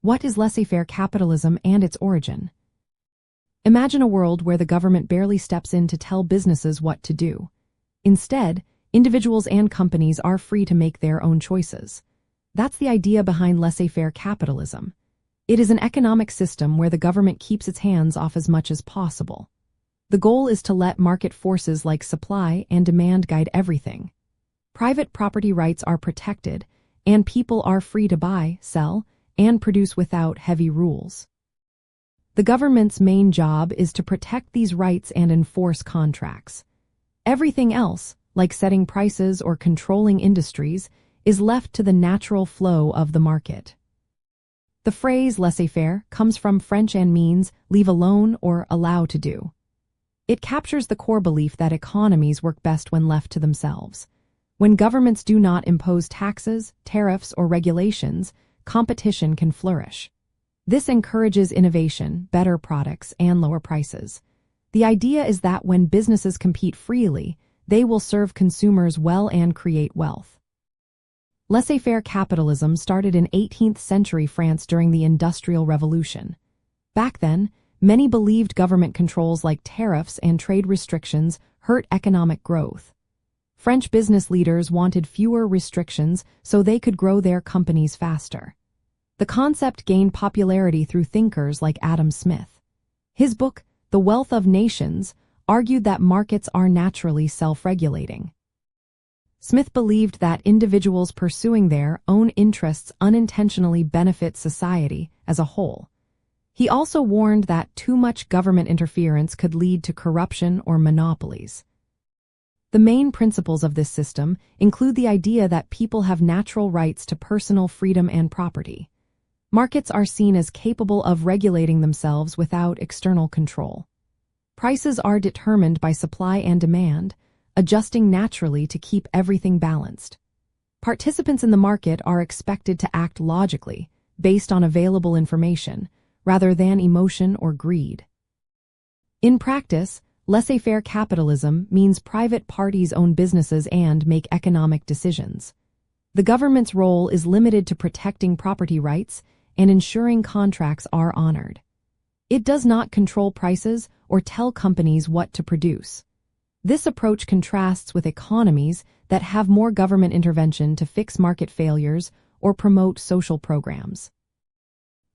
What is laissez-faire capitalism and its origin? Imagine a world where the government barely steps in to tell businesses what to do. Instead, individuals and companies are free to make their own choices. That's the idea behind laissez-faire capitalism. It is an economic system where the government keeps its hands off as much as possible. The goal is to let market forces like supply and demand guide everything. Private property rights are protected, and people are free to buy, sell, and produce without heavy rules. The government's main job is to protect these rights and enforce contracts. Everything else, like setting prices or controlling industries, is left to the natural flow of the market. The phrase laissez-faire comes from French and means leave alone or allow to do. It captures the core belief that economies work best when left to themselves. When governments do not impose taxes, tariffs, or regulations, competition can flourish. This encourages innovation, better products, and lower prices. The idea is that when businesses compete freely, they will serve consumers well and create wealth. Laissez-faire capitalism started in 18th century France during the Industrial Revolution. Back then, many believed government controls like tariffs and trade restrictions hurt economic growth. French business leaders wanted fewer restrictions so they could grow their companies faster. The concept gained popularity through thinkers like Adam Smith. His book, The Wealth of Nations, argued that markets are naturally self-regulating. Smith believed that individuals pursuing their own interests unintentionally benefit society as a whole. He also warned that too much government interference could lead to corruption or monopolies. The main principles of this system include the idea that people have natural rights to personal freedom and property. Markets are seen as capable of regulating themselves without external control. Prices are determined by supply and demand, adjusting naturally to keep everything balanced. Participants in the market are expected to act logically, based on available information, rather than emotion or greed. In practice, laissez-faire capitalism means private parties own businesses and make economic decisions. The government's role is limited to protecting property rights and ensuring contracts are honored. It does not control prices or tell companies what to produce. This approach contrasts with economies that have more government intervention to fix market failures or promote social programs.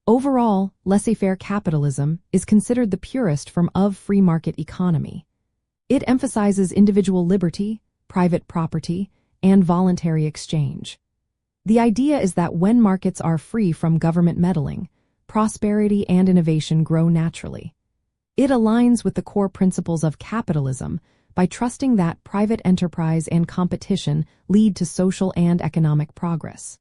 Overall, laissez-faire capitalism is considered the purest form of free market economy. It emphasizes individual liberty, private property, and voluntary exchange. The idea is that when markets are free from government meddling, prosperity and innovation grow naturally. It aligns with the core principles of capitalism by trusting that private enterprise and competition lead to social and economic progress.